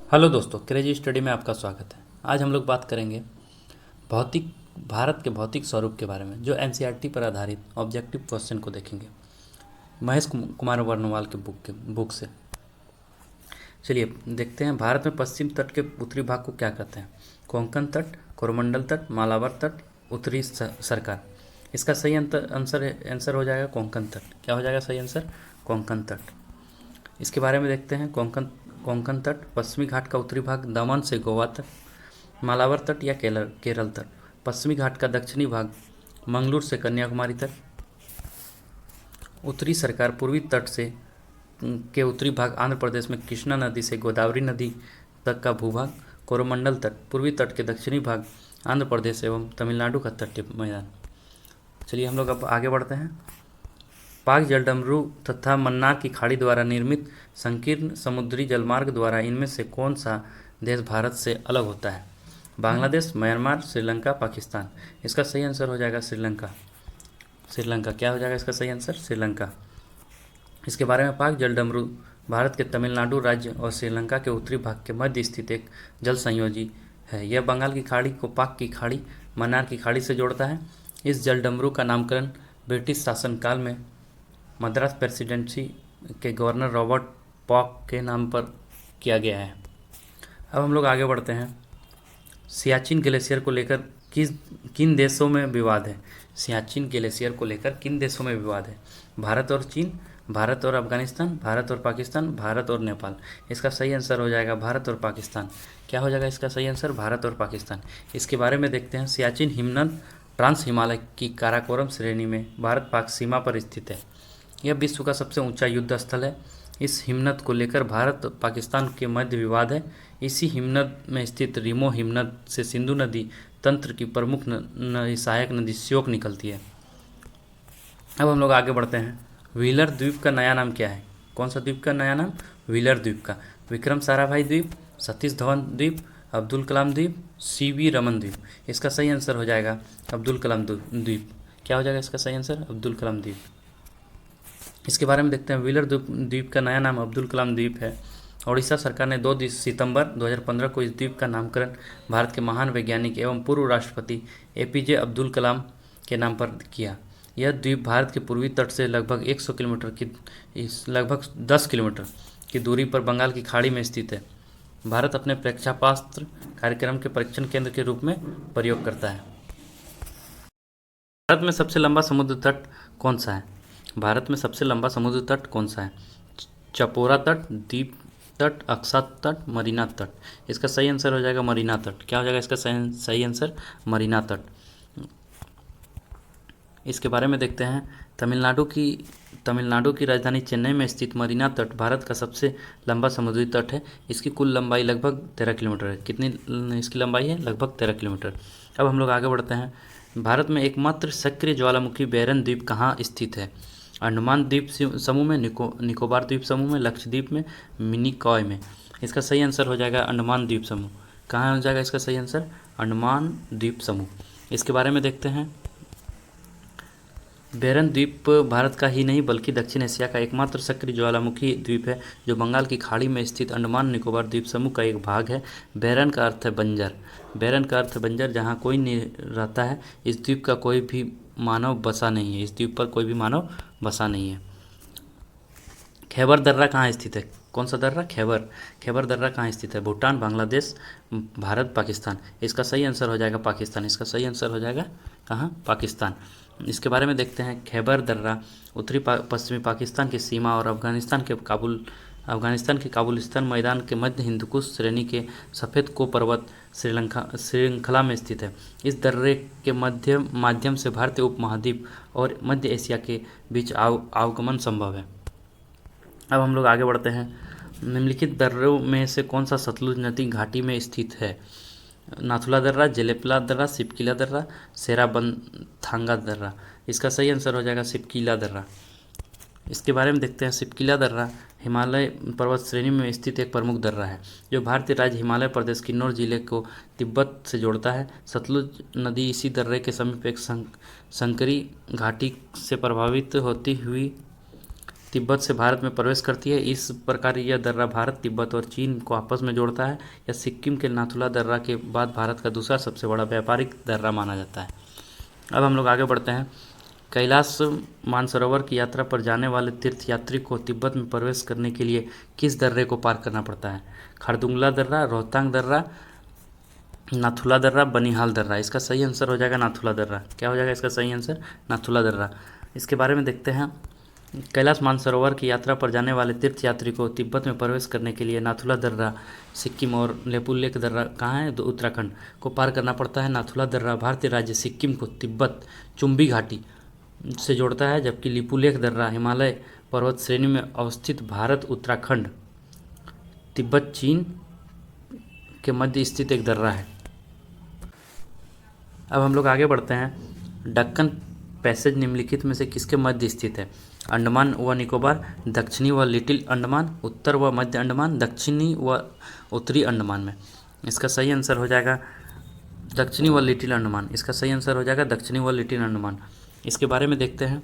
Hello दोस्तों, crazy study में आपका स्वागत है। आज हम लोग बात करेंगे भौतिक भारत के भौतिक स्वरूप के बारे में, जो एनसीईआरटी पर आधारित ऑब्जेक्टिव क्वेश्चन को देखेंगे महेश कुमार वर्णवाल के बुक से। चलिए देखते हैं, भारत में पश्चिम तट के उत्तरी भाग को क्या कहते हैं? कोंकण तट, कोरोमंडल तट, मालाबार तट, उत्तरी सरकार। इसका सही आंसर हो जाएगा कोंकण तट। क्या हो जाएगा सही आंसर? कोंकण तट। इसके बारे में देखते हैं। कोंकण कोंकण तट पश्चिमी घाट का उत्तरी भाग दमन से गोवा तक, मालाबार तट या केरल तट पश्चिमी घाट का दक्षिणी भाग मंगलूर से कन्याकुमारी तक, उत्तरी सरकार पूर्वी तट से के उत्तरी भाग आंध्र प्रदेश में कृष्णा नदी से गोदावरी नदी तक का भूभाग, कोरोमंडल तट पूर्वी तट के दक्षिणी भाग आंध्र प्रदेश एवं तमिलनाडु का तटीय मैदान। चलिए हम लोग अब आगे बढ़ते हैं। पाक जलडमरू तथा मन्नार की खाड़ी द्वारा निर्मित संकीर्ण समुद्री जलमार्ग द्वारा इनमें से कौन सा देश भारत से अलग होता है? बांग्लादेश, म्यांमार, श्रीलंका, पाकिस्तान। इसका सही आंसर हो जाएगा श्रीलंका। श्रीलंका। क्या हो जाएगा इसका सही आंसर? श्रीलंका। इसके बारे में, पाक जलडमरू भारत के तमिलनाडु राज्य और श्रीलंका के उत्तरी भाग के मध्य स्थित एक जल संयोजी है। यह बंगाल की खाड़ी को पाक की खाड़ी, मन्नार की खाड़ी से जोड़ता है। इस जलडमरू का नामकरण ब्रिटिश शासनकाल में मद्रास प्रेसिडेंसी के गवर्नर रॉबर्ट पॉक के नाम पर किया गया है। अब हम लोग आगे बढ़ते हैं। सियाचिन ग्लेशियर को लेकर किन देशों में विवाद है? सियाचिन ग्लेशियर को लेकर किन देशों में विवाद है? भारत और चीन, भारत और अफगानिस्तान, भारत और पाकिस्तान, भारत और नेपाल। इसका सही आंसर हो जाएगा भारत और पाकिस्तान। क्या हो जाएगा इसका सही आंसर? भारत और पाकिस्तान। इसके बारे में देखते हैं। सियाचिन हिमनद ट्रांस हिमालय की काराकोरम श्रेणी में भारत पाक सीमा पर स्थित है। यह विश्व का सबसे ऊंचा युद्ध स्थल है। इस हिमनद को लेकर भारत और पाकिस्तान के मध्य विवाद है। इसी हिमनद में स्थित रिमो हिमनद से सिंधु नदी तंत्र की प्रमुख सहायक नदी श्योक निकलती है। अब हम लोग आगे बढ़ते हैं। व्हीलर द्वीप का नया नाम क्या है? कौन सा द्वीप का नया नाम? व्हीलर द्वीप का। विक्रम साराभाई द्वीप, सतीश धवन द्वीप, अब्दुल कलाम द्वीप, सीवी रमन द्वीप। इसका सही आंसर हो जाएगा अब्दुल कलाम द्वीप। क्या हो जाएगा इसका सही आंसर? अब्दुल कलाम द्वीप। इसके बारे में देखते हैं। व्हीलर द्वीप का नया नाम अब्दुल कलाम द्वीप है। ओडिशा सरकार ने 2 सितंबर 2015 को इस द्वीप का नामकरण भारत के महान वैज्ञानिक एवं पूर्व राष्ट्रपति एपीजे अब्दुल कलाम के नाम पर किया। यह द्वीप भारत के पूर्वी तट से लगभग 10 किलोमीटर की दूरी पर बंगाल की खाड़ी में स्थित है। भारत अपने प्रेक्षापात्र कार्यक्रम के परीक्षण केंद्र के रूप में प्रयोग करता है। भारत में सबसे लंबा समुद्र तट कौन सा है? भारत में सबसे लंबा समुद्र तट कौन सा है? चपोरा तट, दीप तट, अक्सा तट, मरीना तट। इसका सही आंसर हो जाएगा मरीना तट। क्या हो जाएगा इसका सही आंसर? मरीना तट। इसके बारे में देखते हैं। तमिलनाडु की राजधानी चेन्नई में स्थित मरीना तट भारत का सबसे लंबा समुद्री तट है। इसकी कुल लंबाई लगभग 13 किलोमीटर है। कितनी इसकी लंबाई है? लगभग 13 किलोमीटर। अब हम लोग आगे बढ़ते हैं। भारत में एकमात्र सक्रिय ज्वालामुखी बैरन द्वीप कहाँ स्थित है? अंडमान द्वीप समूह में, निकोबार द्वीप समूह में, लक्षद्वीप में, मिनिकॉय में। इसका सही आंसर हो जाएगा अंडमान द्वीप समूह। कहाँ हो जाएगा इसका सही आंसर? अंडमान द्वीप समूह। इसके बारे में देखते हैं। बैरन द्वीप भारत का ही नहीं बल्कि दक्षिण एशिया का एकमात्र सक्रिय ज्वालामुखी द्वीप है, जो बंगाल की खाड़ी में स्थित अंडमान निकोबार द्वीप समूह का एक भाग है। बैरन का अर्थ है बंजर। बैरन का अर्थ है बंजर, जहाँ कोई नहीं रहता है। इस द्वीप का कोई भी मानव बसा नहीं है। इस द्वीप पर कोई भी मानव बसा नहीं है। खैबर दर्रा कहाँ स्थित है? कौन सा दर्रा? खैबर दर्रा कहाँ स्थित है? भूटान, बांग्लादेश, भारत, पाकिस्तान। इसका सही आंसर हो जाएगा पाकिस्तान। इसका सही आंसर हो जाएगा कहाँ? पाकिस्तान। इसके बारे में देखते हैं। खैबर दर्रा उत्तरी पश्चिमी पाकिस्तान की सीमा और अफगानिस्तान के काबुलिस्तान मैदान के मध्य हिंदुकुश श्रेणी के सफ़ेद को पर्वत श्रृंखला में स्थित है। इस दर्रे के माध्यम से भारतीय उपमहाद्वीप और मध्य एशिया के बीच आवागमन संभव है। अब हम लोग आगे बढ़ते हैं। निम्नलिखित दर्रों में से कौन सा सतलुज नदी घाटी में स्थित है? नाथुला दर्रा, जेलेपला दर्रा, सिपकिला दर्रा, सेराबंथांगा दर्रा। इसका सही आंसर हो जाएगा सिपकिला दर्रा। इसके बारे में देखते हैं। सिपकिला दर्रा हिमालय पर्वत श्रेणी में स्थित एक प्रमुख दर्रा है, जो भारतीय राज्य हिमाचल प्रदेश किन्नौर जिले को तिब्बत से जोड़ता है। सतलुज नदी इसी दर्रे के समीप एक संकरी घाटी से प्रभावित होती हुई तिब्बत से भारत में प्रवेश करती है। इस प्रकार यह दर्रा भारत, तिब्बत और चीन को आपस में जोड़ता है। यह सिक्किम के नाथुला दर्रा के बाद भारत का दूसरा सबसे बड़ा व्यापारिक दर्रा माना जाता है। अब हम लोग आगे बढ़ते हैं। कैलाश मानसरोवर की यात्रा पर जाने वाले तीर्थयात्री को तिब्बत में प्रवेश करने के लिए किस दर्रे को पार करना पड़ता है? खारदुंगला दर्रा, रोहतांग दर्रा, नाथुला दर्रा, बनिहाल दर्रा। इसका सही आंसर हो जाएगा नाथुला दर्रा। क्या हो जाएगा इसका सही आंसर? नाथुला दर्रा। इसके बारे में देखते हैं। कैलाश मानसरोवर की यात्रा पर जाने वाले तीर्थयात्री को तिब्बत में प्रवेश करने के लिए नाथुला दर्रा सिक्किम और लेपुलेख दर्रा कहाँ है? उत्तराखंड को पार करना पड़ता है। नाथुला दर्रा भारतीय राज्य सिक्किम को तिब्बत चुम्बी घाटी से जोड़ता है, जबकि लिपुलेख दर्रा हिमालय पर्वत श्रेणी में अवस्थित भारत, उत्तराखंड, तिब्बत, चीन के मध्य स्थित एक दर्रा है। अब हम लोग आगे बढ़ते हैं। दक्कन पैसेज निम्नलिखित में से किसके मध्य स्थित है? अंडमान व निकोबार, दक्षिणी व लिटिल अंडमान, उत्तर व मध्य अंडमान, दक्षिणी व उत्तरी अंडमान में। इसका सही आंसर हो जाएगा दक्षिणी व लिटिल अंडमान। इसका सही आंसर हो जाएगा दक्षिणी व लिटिल अंडमान। इसके बारे में देखते हैं।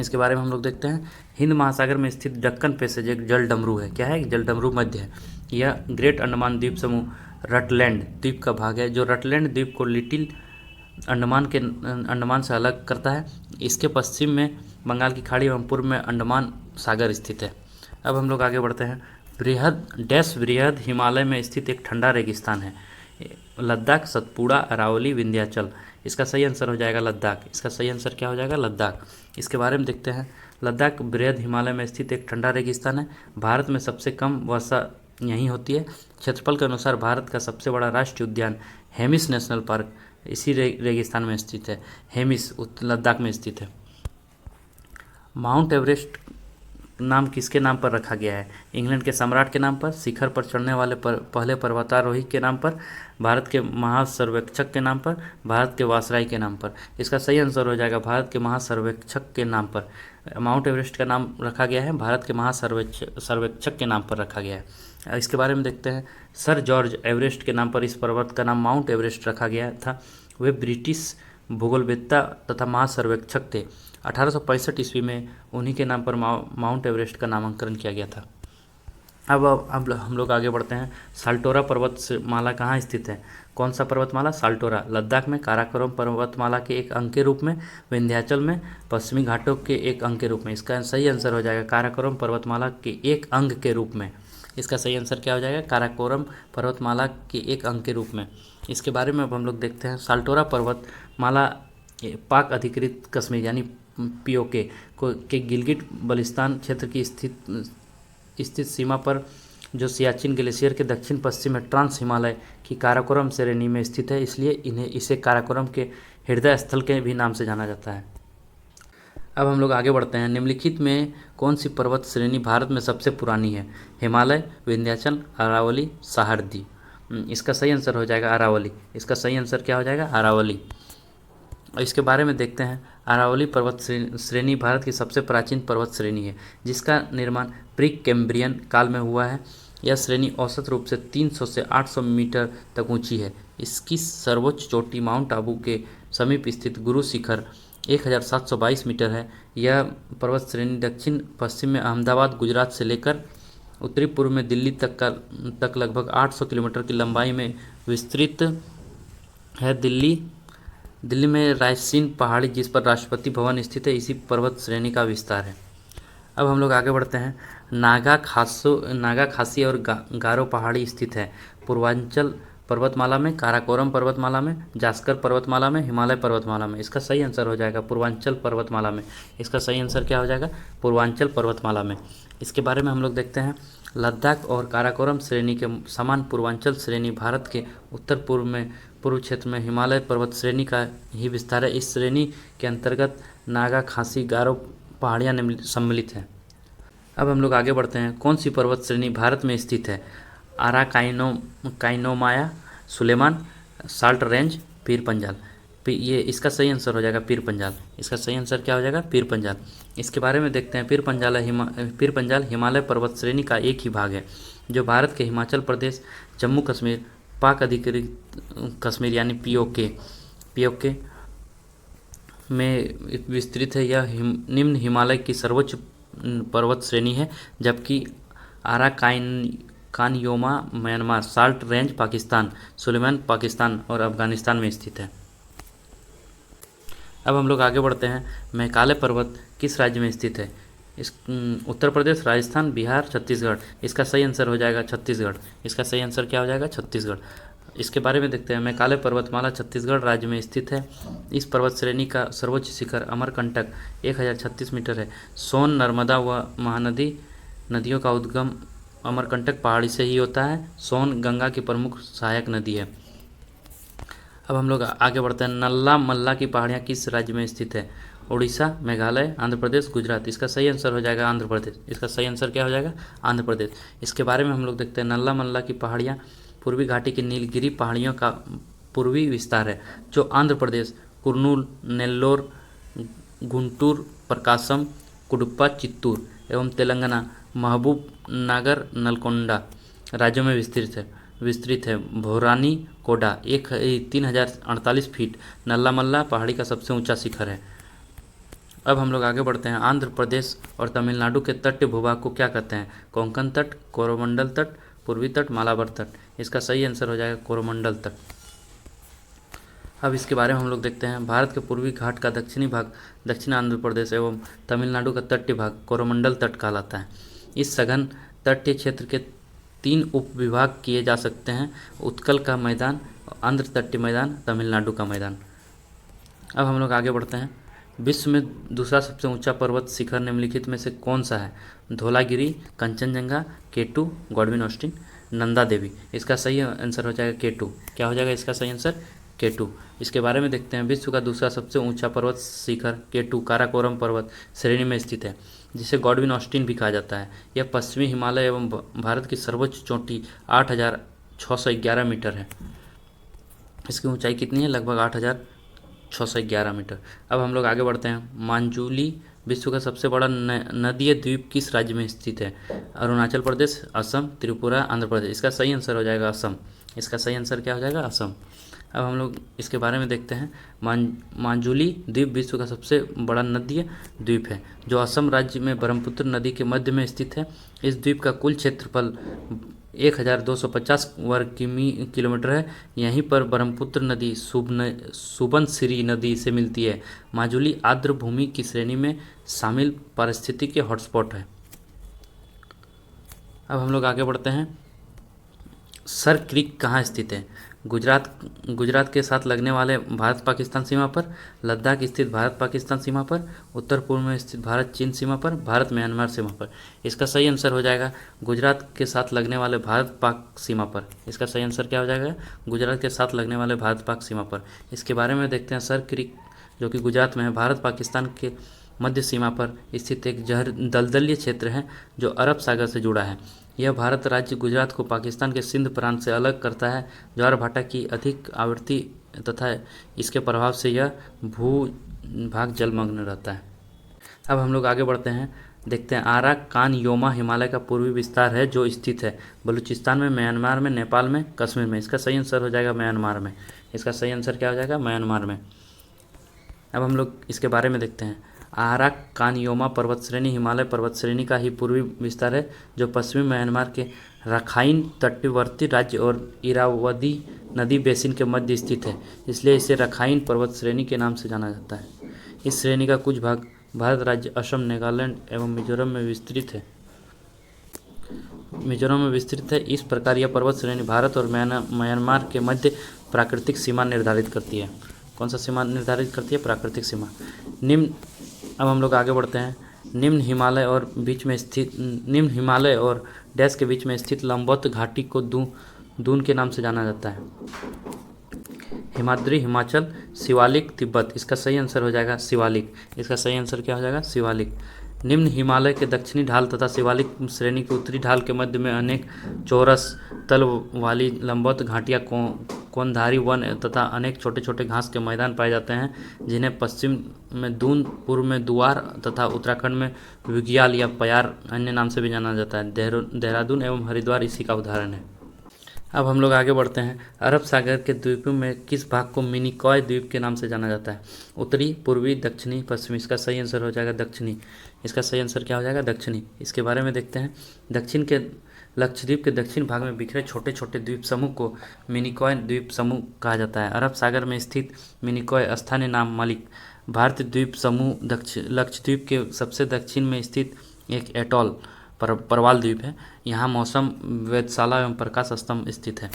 इसके बारे में हम लोग देखते हैं। हिंद महासागर में स्थित दक्कन पैसेज एक जल डमरू है। क्या है? जल डमरू मध्य है। यह ग्रेट अंडमान द्वीप समूह रटलैंड द्वीप का भाग है, जो रटलैंड द्वीप को लिटिल अंडमान से अलग करता है। इसके पश्चिम में बंगाल की खाड़ी एवं पूर्व में अंडमान सागर स्थित है। अब हम लोग आगे बढ़ते हैं। बृहद हिमालय में स्थित एक ठंडा रेगिस्तान है। लद्दाख, सतपुड़ा, अरावली, विंध्याचल। इसका सही आंसर हो जाएगा लद्दाख। इसका सही आंसर क्या हो जाएगा? लद्दाख। इसके बारे में देखते हैं। लद्दाख बृहद हिमालय में स्थित एक ठंडा रेगिस्तान है। भारत में सबसे कम वर्षा यहीं होती है। क्षेत्रफल के अनुसार भारत का सबसे बड़ा राष्ट्रीय उद्यान हेमिस नेशनल पार्क इसी रेगिस्तान में स्थित है। हेमिस लद्दाख में स्थित है। माउंट एवरेस्ट नाम किसके नाम पर रखा गया है? इंग्लैंड के सम्राट के नाम पर, शिखर पर चढ़ने वाले पहले पर्वतारोही के नाम पर, भारत के महासर्वेक्षक के नाम पर, भारत के वासराय के नाम पर। इसका सही आंसर हो जाएगा भारत के महासर्वेक्षक के नाम पर। माउंट एवरेस्ट का नाम रखा गया है भारत के महासर्वेक्षक के नाम पर रखा गया है। इसके बारे में देखते हैं। सर जॉर्ज एवरेस्ट के नाम पर इस पर्वत का नाम माउंट एवरेस्ट रखा गया था। वे ब्रिटिश भूगोलवेत्ता तथा महासर्वेक्षक थे। 1865 ईस्वी में उन्हीं के नाम पर माउंट एवरेस्ट का नामांकन किया गया था। अब हम लोग आगे बढ़ते हैं। साल्टोरा पर्वतमाला कहाँ स्थित है? कौन सा पर्वतमाला? साल्टोरा लद्दाख में, काराकोरम पर्वतमाला के एक अंग के रूप में, विंध्याचल में, पश्चिमी घाटों के एक अंग के रूप में। इसका सही आंसर हो जाएगा काराकोरम पर्वतमाला के एक अंग के रूप में। इसका सही आंसर क्या हो जाएगा? काराकोरम पर्वतमाला के एक अंग के रूप में। इसके बारे में अब हम लोग देखते हैं। साल्टोरा पर्वतमाला पाक अधिकृत कश्मीर यानी पीओके के गिलगिट बल्तिस्तान क्षेत्र की स्थित सीमा पर, जो सियाचिन ग्लेशियर के दक्षिण पश्चिम में ट्रांस हिमालय की काराकोरम श्रेणी में स्थित है, इसलिए इसे काराकोरम के हृदय स्थल के भी नाम से जाना जाता है। अब हम लोग आगे बढ़ते हैं। निम्नलिखित में कौन सी पर्वत श्रेणी भारत में सबसे पुरानी है? हिमालय, विंध्याचल, अरावली, सहारदी। इसका सही आंसर हो जाएगा अरावली। इसका सही आंसर क्या हो जाएगा? अरावली। और इसके बारे में देखते हैं। अरावली पर्वत श्रेणी भारत की सबसे प्राचीन पर्वत श्रेणी है, जिसका निर्माण प्री कैम्ब्रियन काल में हुआ है। यह श्रेणी औसत रूप से 300 से 800 मीटर तक ऊंची है। इसकी सर्वोच्च चोटी माउंट आबू के समीप स्थित गुरु शिखर 1722 मीटर है। यह पर्वत श्रेणी दक्षिण पश्चिम में अहमदाबाद, गुजरात से लेकर उत्तरी पूर्व में दिल्ली तक लगभग 800 किलोमीटर की लंबाई में विस्तृत है। दिल्ली में रायसीन पहाड़ी, जिस पर राष्ट्रपति भवन स्थित है, इसी पर्वत श्रेणी का विस्तार है। अब हम लोग आगे बढ़ते हैं। नागा खासी और गारो पहाड़ी स्थित है पूर्वांचल पर्वतमाला में, काराकोरम पर्वतमाला में, जास्कर पर्वतमाला में, हिमालय पर्वतमाला में। इसका सही आंसर हो जाएगा पूर्वांचल पर्वतमाला में। इसका सही आंसर क्या हो जाएगा? पूर्वांचल पर्वतमाला में। इसके बारे में हम लोग देखते हैं। लद्दाख और काराकोरम श्रेणी के समान पूर्वांचल श्रेणी भारत के उत्तर पूर्व क्षेत्र में हिमालय पर्वत श्रेणी का ही विस्तार है। इस श्रेणी के अंतर्गत नागा, खासी, गारो पहाड़ियाँ सम्मिलित हैं। अब हम लोग आगे बढ़ते हैं। कौन सी पर्वत श्रेणी भारत में स्थित है? काइनोमाया, सुलेमान, साल्ट रेंज, पीर पंजाल। ये इसका सही आंसर हो जाएगा पीर पंजाल। इसका सही आंसर क्या हो जाएगा? पीर पंजाल। इसके बारे में देखते हैं। पीर पंजाल हिमालय पर्वत श्रेणी का एक ही भाग है, जो भारत के हिमाचल प्रदेश, जम्मू कश्मीर, पाक अधिकृत कश्मीर यानी पीओके में विस्तृत है। यह निम्न हिमालय की सर्वोच्च पर्वत श्रेणी है, जबकि कानयोमा Myanmar, Salt Range Pakistan, Sulaiman Pakistan और अफगानिस्तान में स्थित है। अब हम लोग आगे बढ़ते हैं। मेघालय पर्वत किस राज्य में स्थित है? इस उत्तर प्रदेश, राजस्थान, बिहार, छत्तीसगढ़। इसका सही आंसर हो जाएगा छत्तीसगढ़। इसका सही आंसर क्या हो जाएगा? छत्तीसगढ़। इसके बारे में देखते हैं। मेघालय पर्वतमाला छत्तीसगढ़ राज्य में स्थित है। इस पर्वत श्रेणी का सर्वोच्च शिखर अमरकंटक 1036 मीटर है। सोन, नर्मदा व महानदी नदियों का उद्गम अमरकंटक पहाड़ी से ही होता है। सोन गंगा की प्रमुख सहायक नदी है। अब हम लोग आगे बढ़ते हैं। नल्ला मल्ला की पहाड़ियाँ किस राज्य में स्थित है? उड़ीसा, मेघालय, आंध्र प्रदेश, गुजरात। इसका सही आंसर हो जाएगा आंध्र प्रदेश। इसका सही आंसर क्या हो जाएगा? आंध्र प्रदेश। इसके बारे में हम लोग देखते हैं। नल्ला मल्ला की पहाड़ियाँ पूर्वी घाटी की नीलगिरी पहाड़ियों का पूर्वी विस्तार है, जो आंध्र प्रदेश कुर्नूल, नेल्लोर, गुंटूर, प्रकाशम, कुडुप्पा, चित्तूर एवं तेलंगाना महबूब नगर, नलकोंडा राज्यों में विस्तृत है। भोरानी कोडा 3048 फीट नल्ला मल्ला पहाड़ी का सबसे ऊंचा शिखर है। अब हम लोग आगे बढ़ते हैं। आंध्र प्रदेश और तमिलनाडु के तटीय भूभाग को क्या कहते हैं? कोंकण तट, कोरोमंडल तट, पूर्वी तट, मालाबार तट। इसका सही आंसर हो जाएगा कोरोमंडल तट। अब इसके बारे में हम लोग देखते हैं। भारत के पूर्वी घाट का दक्षिणी भाग दक्षिण आंध्र प्रदेश एवं तमिलनाडु का तटीय भाग कोरोमंडल तट कहलाता है। इस सघन तटीय क्षेत्र के 3 उप विभाग किए जा सकते हैं: उत्कल का मैदान, आंध्र तटीय मैदान, तमिलनाडु का मैदान। अब हम लोग आगे बढ़ते हैं। विश्व में दूसरा सबसे ऊंचा पर्वत शिखर निम्नलिखित में से कौन सा है? Dhaulagiri, Kanchenjunga, केटू, Godwin Austen, Nanda Devi. इसका सही आंसर हो जाएगा केटू। क्या हो जाएगा इसका सही आंसर? केटू। इसके बारे में देखते हैं। विश्व का दूसरा सबसे ऊंचा पर्वत शिखर केटू काराकोरम पर्वत श्रेणी में स्थित है, जिसे गॉडविन ऑस्टिन भी कहा जाता है। यह पश्चिमी हिमालय एवं भारत की सर्वोच्च चोटी 8611 मीटर है। इसकी ऊंचाई कितनी है? लगभग 8611 मीटर। अब हम लोग आगे बढ़ते हैं। मांजुली विश्व का सबसे बड़ा नदीय द्वीप किस राज्य में स्थित है? अरुणाचल प्रदेश, असम, त्रिपुरा, आंध्र प्रदेश। इसका सही आंसर हो जाएगा असम। इसका सही आंसर क्या हो जाएगा? असम। अब हम लोग इसके बारे में देखते हैं। मांजुली द्वीप विश्व का सबसे बड़ा नदीय द्वीप है, जो असम राज्य में ब्रह्मपुत्र नदी के मध्य में स्थित है। इस द्वीप का कुल क्षेत्रफल 1250 वर्ग किलोमीटर है। यहीं पर ब्रह्मपुत्र नदी सुबनसिरी नदी से मिलती है। माजुली आर्द्र भूमि की श्रेणी में शामिल पारिस्थितिकी हॉटस्पॉट है। अब हम लोग आगे बढ़ते हैं। सर क्रीक कहाँ स्थित है? गुजरात के साथ लगने वाले भारत पाकिस्तान सीमा पर, लद्दाख स्थित भारत पाकिस्तान सीमा पर, उत्तर पूर्व में स्थित भारत चीन सीमा पर, भारत म्यांमार सीमा पर। इसका सही आंसर हो जाएगा गुजरात के साथ लगने वाले भारत पाक सीमा पर। इसका सही आंसर क्या हो जाएगा? गुजरात के साथ लगने वाले भारत पाक सीमा पर। इसके बारे में देखते हैं। सर क्रीक जो कि गुजरात में है, भारत पाकिस्तान के मध्य सीमा पर स्थित एक दलदलीय क्षेत्र है जो अरब सागर से जुड़ा है। यह भारत राज्य गुजरात को पाकिस्तान के सिंध प्रांत से अलग करता है। ज्वार भाटा की अधिक आवृत्ति तथा इसके प्रभाव से यह भूभाग जलमग्न रहता है। अब हम लोग आगे बढ़ते हैं। देखते हैं। आरा कान योमा हिमालय का पूर्वी विस्तार है जो स्थित है बलूचिस्तान में, म्यांमार में, नेपाल में, कश्मीर में। इसका सही आंसर हो जाएगा म्यांमार में। इसका सही आंसर क्या हो जाएगा? म्यांमार में। अब हम लोग इसके बारे में देखते हैं। आरा कानयोमा पर्वत श्रेणी हिमालय पर्वत श्रेणी का ही पूर्वी विस्तार है, जो पश्चिमी म्यांमार के राखाइन तटवर्ती राज्य और इरावदी नदी बेसिन के मध्य स्थित है, इसलिए इसे राखाइन पर्वत श्रेणी के नाम से जाना जाता है। इस श्रेणी का कुछ भाग भारत राज्य असम, नागालैंड एवं मिजोरम में विस्तृत है। इस प्रकार यह पर्वत श्रेणी भारत और म्यांमार के मध्य प्राकृतिक सीमा निर्धारित करती है। कौन सा सीमा निर्धारित करती है? प्राकृतिक सीमा। अब हम लोग आगे बढ़ते हैं। निम्न हिमालय और डैश के बीच में स्थित लंबवत घाटी को दून के नाम से जाना जाता है। हिमाद्री, हिमाचल, शिवालिक, तिब्बत। इसका सही आंसर हो जाएगा शिवालिक। इसका सही आंसर क्या हो जाएगा? शिवालिक। निम्न हिमालय के दक्षिणी ढाल तथा शिवालिक श्रेणी के उत्तरी ढाल के मध्य में अनेक चौरस तल वाली लंबवत घाटियाँ, कोनधारी वन तथा अनेक छोटे छोटे घास के मैदान पाए जाते हैं, जिन्हें पश्चिम में दून, पूर्व में दुआर तथा उत्तराखंड में विग्याल या पयार अन्य नाम से भी जाना जाता है। देहरादून एवं हरिद्वार इसी का उदाहरण है। अब हम लोग आगे बढ़ते हैं। अरब सागर के द्वीपों में किस भाग को मिनिकॉय द्वीप के नाम से जाना जाता है? उत्तरी, पूर्वी, दक्षिणी, पश्चिमी। इसका सही आंसर हो जाएगा दक्षिणी। इसका सही आंसर क्या हो जाएगा? दक्षिणी। इसके बारे में देखते हैं। दक्षिण के लक्षद्वीप के दक्षिण भाग में बिखरे छोटे छोटे द्वीप समूह को मिनिकॉय द्वीप समूह कहा जाता है। अरब सागर में स्थित मिनिकॉय स्थानीय नाम मालिक भारतीय द्वीप समूह लक्षद्वीप के सबसे दक्षिण में स्थित एक एटॉल परवाल द्वीप है। यहाँ मौसम वेधशाला एवं प्रकाश स्तंभ स्थित है।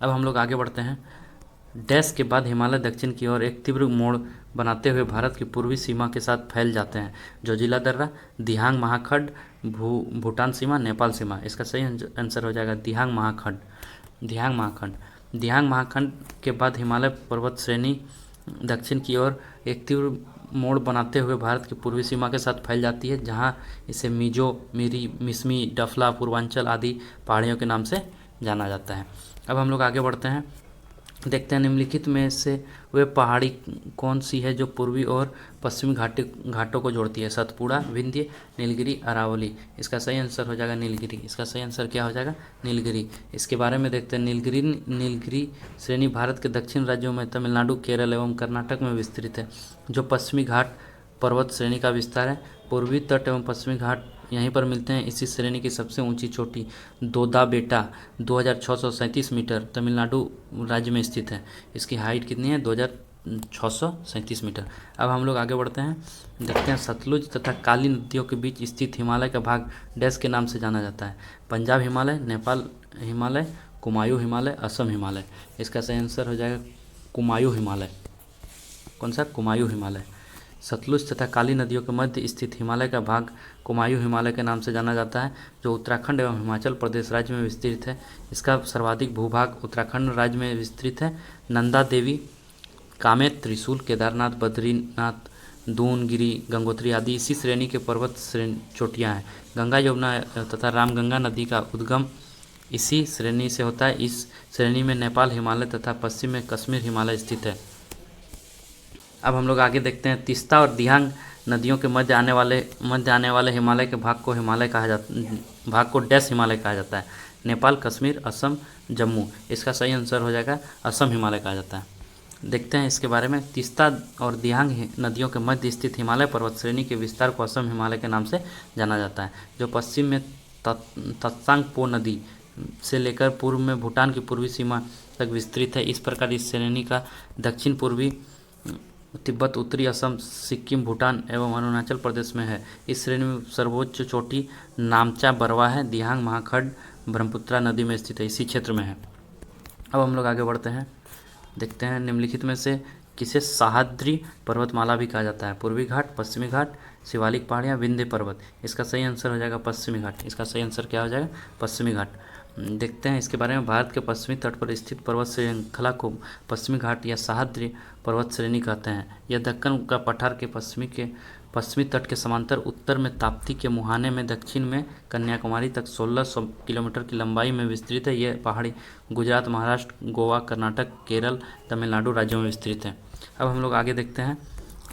अब हम लोग आगे बढ़ते हैं। डैश के बाद हिमालय दक्षिण की ओर एक तीव्र मोड़ बनाते हुए भारत की पूर्वी सीमा के साथ फैल जाते हैं। जोजिला दर्रा, दिहांग महाखंड, भूटान सीमा, नेपाल सीमा। इसका सही आंसर हो जाएगा दिहांग महाखंड। दिहांग महाखंड दिहांग महाखंड के बाद हिमालय पर्वत श्रेणी दक्षिण की ओर एक तीव्र मोड़ बनाते हुए भारत की पूर्वी सीमा के साथ फैल जाती है, जहां इसे मिजो, मिरी, मिसमी, डफला, पूर्वांचल आदि पहाड़ियों के नाम से जाना जाता है। अब हम लोग आगे बढ़ते हैं। देखते हैं निम्नलिखित में से वे पहाड़ी कौन सी है जो पूर्वी और पश्चिमी घाटों को जोड़ती है? सतपुड़ा, विंध्य, नीलगिरी, अरावली। इसका सही आंसर हो जाएगा नीलगिरी। इसका सही आंसर क्या हो जाएगा? नीलगिरी। इसके बारे में देखते हैं। नीलगिरी श्रेणी भारत के दक्षिण राज्यों में तमिलनाडु, केरल एवं कर्नाटक में विस्तृत है। जो पश्चिमी घाट पर्वत श्रेणी का विस्तार है। पूर्वी तट एवं पश्चिमी घाट यहीं पर मिलते हैं। इसी श्रेणी की सबसे ऊंची चोटी दोदा बेटा 2637 मीटर तमिलनाडु राज्य में स्थित है। इसकी हाइट कितनी है? 2637 मीटर। अब हम लोग आगे बढ़ते हैं। देखते हैं सतलुज तथा काली नदियों के बीच स्थित हिमालय का भाग डैश के नाम से जाना जाता है? पंजाब हिमालय, नेपाल हिमालय, कुमायूं हिमालय, असम हिमालय। इसका सही आंसर हो जाएगा कुमायूं हिमालय। कौन सा? कुमायूं हिमालय। सतलुज तथा काली नदियों के मध्य स्थित हिमालय का भाग कुमायूं हिमालय के नाम से जाना जाता है, जो उत्तराखंड एवं हिमाचल प्रदेश राज्य में विस्तृत है। इसका सर्वाधिक भूभाग उत्तराखंड राज्य में विस्तृत है। नंदा देवी, कामेर, त्रिशूल, केदारनाथ, बद्रीनाथ, दूनगिरी, गंगोत्री आदि इसी श्रेणी के पर्वत चोटियाँ हैं। गंगा, यमुना तथा रामगंगा नदी का उद्गम इसी श्रेणी से होता है। इस श्रेणी में नेपाल हिमालय तथा पश्चिम में कश्मीर हिमालय स्थित है। अब हम लोग आगे देखते हैं। तीस्ता और दिहांग नदियों के मध्य आने वाले हिमालय के भाग को डैश हिमालय कहा जाता है? नेपाल, कश्मीर, असम, जम्मू। इसका सही आंसर हो जाएगा असम हिमालय कहा जाता है। देखते हैं इसके बारे में। तीस्ता और दिहांग नदियों के मध्य स्थित हिमालय पर्वत श्रेणी के विस्तार को असम हिमालय के नाम से जाना जाता है, जो पश्चिम में तत्सांग पो नदी से लेकर पूर्व में भूटान की पूर्वी सीमा तक विस्तृत है। इस प्रकार इस श्रेणी का दक्षिण पूर्वी तिब्बत, उत्तरी असम, सिक्किम, भूटान एवं अरुणाचल प्रदेश में है। इस श्रेणी में सर्वोच्च चोटी नामचा बरवा है। दिहांग महाखंड ब्रह्मपुत्रा नदी में स्थित है, इसी क्षेत्र में है। अब हम लोग आगे बढ़ते हैं। देखते हैं निम्नलिखित में से किसे सह्याद्री पर्वतमाला भी कहा जाता है? पूर्वी घाट, पश्चिमी घाट, शिवालिक पहाड़ियाँ, विंध्य पर्वत। इसका सही आंसर हो जाएगा पश्चिमी घाट। इसका सही आंसर क्या हो जाएगा? पश्चिमी घाट। देखते हैं इसके बारे में। भारत के पश्चिमी तट पर स्थित पर्वत श्रृंखला को पश्चिमी घाट या सह्याद्री पर्वत श्रेणी कहते हैं। यह दक्कन का पठार के पश्चिमी तट के समांतर उत्तर में ताप्ती के मुहाने में, दक्षिण में कन्याकुमारी तक 1600 किलोमीटर की लंबाई में विस्तृत है। यह पहाड़ी गुजरात, महाराष्ट्र, गोवा, कर्नाटक, केरल, तमिलनाडु राज्यों में विस्तृत है। अब हम लोग आगे देखते हैं।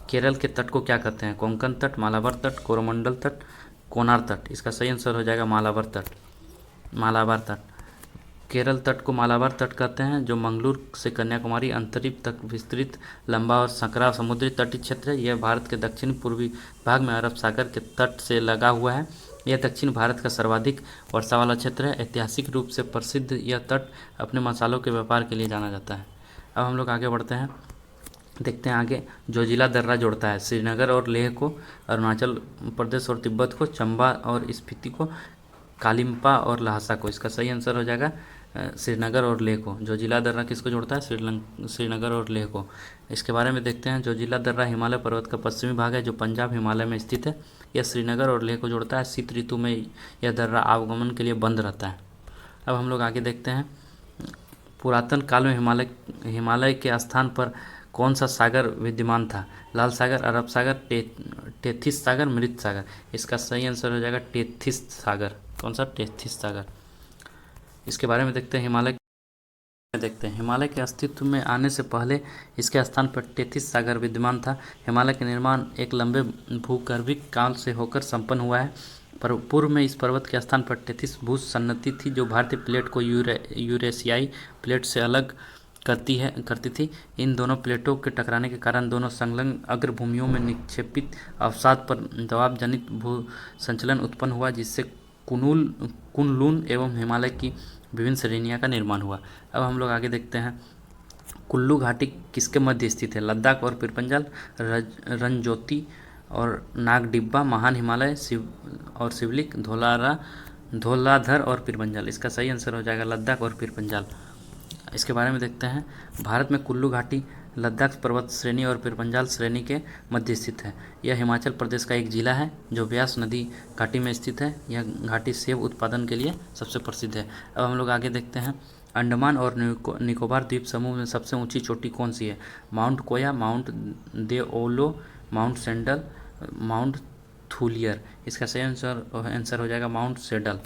केरल के तट को क्या कहते हैं? कोंकण तट, मालाबार तट, कोरोमंडल तट, कोनार तट। इसका सही आंसर हो जाएगा मालाबार तट। मालाबार तट। केरल तट को मालाबार तट कहते हैं, जो मंगलूर से कन्याकुमारी अंतरिक्ष तक विस्तृत लंबा और संकरा समुद्री तटीय क्षेत्र है। यह भारत के दक्षिण पूर्वी भाग में अरब सागर के तट से लगा हुआ है। यह दक्षिण भारत का सर्वाधिक वर्षा वाला क्षेत्र है। ऐतिहासिक रूप से प्रसिद्ध यह तट अपने मसालों के व्यापार के लिए जाना जाता है। अब हम लोग आगे बढ़ते हैं। देखते हैं आगे। जोजिला दर्रा जोड़ता है श्रीनगर और लेह को, अरुणाचल प्रदेश और तिब्बत को, चंबा और स्पीति को, कालिम्पा और लहासा को। इसका सही आंसर हो जाएगा श्रीनगर और लेह को। जोजिला दर्रा किसको जोड़ता है? श्रीनगर और लेह को। इसके बारे में देखते हैं। जोजिला दर्रा हिमालय पर्वत का पश्चिमी भाग है, जो पंजाब हिमालय में स्थित है। यह श्रीनगर और लेह को जोड़ता है। शीत ऋतु में यह दर्रा आवागमन के लिए बंद रहता है। अब हम लोग आगे देखते हैं। पुरातन काल में हिमालय के स्थान पर कौन सा सागर विद्यमान था? लाल सागर, अरब सागर, टेथिस सागर, मृत सागर। इसका सही आंसर हो जाएगा टेथिस सागर। कौन सा? टेथिस सागर। इसके बारे में देखते हैं। हिमालय के अस्तित्व में आने से पहले इसके स्थान पर टेथिस सागर विद्यमान था। हिमालय का निर्माण एक लंबे भूगर्भिक काल से होकर संपन्न हुआ है। पूर्व में इस पर्वत के स्थान पर टेथिस भूसन्नति थी जो भारतीय प्लेट को यूरेशियाई प्लेट से अलग करती थी। इन दोनों प्लेटों के टकराने के कारण दोनों संलग्न अग्रभूमियों में निक्षेपित अवसाद पर दबाव जनित भू संचलन उत्पन्न हुआ, जिससे कुनलून एवं हिमालय की विभिन्न श्रेणियों का निर्माण हुआ। अब हम लोग आगे देखते हैं कुल्लू घाटी किसके मध्य स्थित है? लद्दाख और पीर पंजाल, रंजोती और नागडिब्बा, महान हिमालय, शिवलिक, धौलाधर और पीर पंजाल। इसका सही आंसर हो जाएगा लद्दाख और पीर पंजाल। इसके बारे में देखते हैं। भारत में कुल्लू घाटी लद्दाख पर्वत श्रेणी और पीर पंजाल श्रेणी के मध्य स्थित है। यह हिमाचल प्रदेश का एक जिला है जो व्यास नदी घाटी में स्थित है। यह घाटी सेब उत्पादन के लिए सबसे प्रसिद्ध है। अब हम लोग आगे देखते हैं अंडमान और निकोबार द्वीप समूह में सबसे ऊंची चोटी कौन सी है? माउंट कोया, mount देओलो, mount sandal, mount Thuillier. इसका सही आंसर हो जाएगा माउंट सेडल।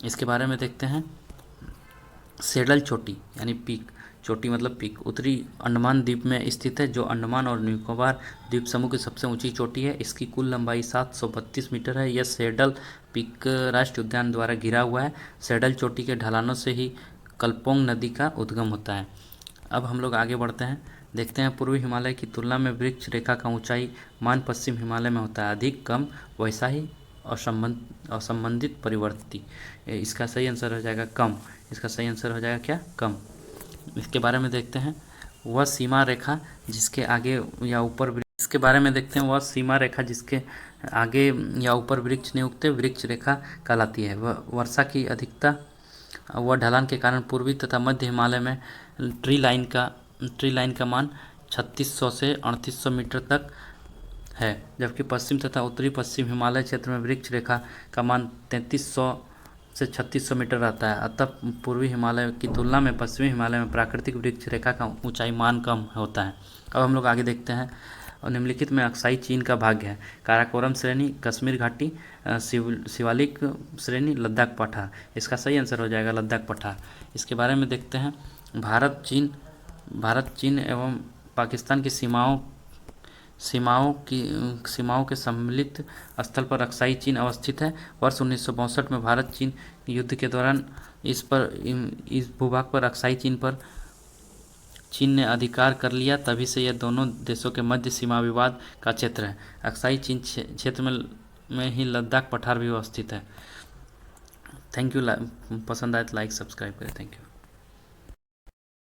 इसके बारे में देखते हैं सेडल चोटी यानी पीक, चोटी मतलब पीक, उत्तरी अंडमान द्वीप में स्थित है जो अंडमान और निकोबार द्वीप समूह की सबसे ऊंची चोटी है। इसकी कुल लंबाई 732 मीटर है। यह सेडल पीक राष्ट्रीय उद्यान द्वारा घिरा हुआ है। सेडल चोटी के ढलानों से ही कल्पोंग नदी का उद्गम होता है। अब हम लोग आगे बढ़ते हैं, देखते हैं पूर्वी हिमालय की तुलना में वृक्ष रेखा का ऊंचाई मान पश्चिम हिमालय में होता है अधिक, कम, वैसा ही, असंबंधित, परिवर्ती। इसका सही आंसर हो जाएगा कम। इसका सही आंसर हो जाएगा क्या? कम। इसके बारे में देखते हैं वह सीमा रेखा जिसके आगे या ऊपर इसके बारे में देखते हैं वह सीमा रेखा जिसके आगे या ऊपर वृक्ष नहीं उगते वृक्ष रेखा कहलाती है। वह वर्षा की अधिकता व ढलान के कारण पूर्वी तथा मध्य हिमालय में ट्री लाइन का मान 3600 से 3800 मीटर तक है, जबकि पश्चिम तथा उत्तरी पश्चिम हिमालय क्षेत्र में वृक्ष रेखा का मान 3300 से 3600 मीटर रहता है। अतः पूर्वी हिमालय की तुलना में पश्चिमी हिमालय में प्राकृतिक वृक्ष रेखा का ऊंचाई मान कम होता है। अब हम लोग आगे देखते हैं और निम्नलिखित में अक्साई चीन का भाग्य है। काराकोरम श्रेणी, कश्मीर घाटी, शिवालिक श्रेणी, लद्दाख पठार। इसका सही आंसर हो जाएगा लद्दाख पठार। इसके बारे में देखते हैं भारत चीन एवं पाकिस्तान की सीमाओं के सम्मिलित स्थल पर अक्साई चीन अवस्थित है। वर्ष 1962 में भारत चीन युद्ध के दौरान इस भूभाग पर अक्साई चीन ने अधिकार कर लिया। तभी से यह दोनों देशों के मध्य सीमा विवाद का क्षेत्र है। अक्साई चीन क्षेत्र में ही लद्दाख पठार भी अवस्थित है। Thank you. पसंद आए तो लाइक सब्सक्राइब करें। Thank you.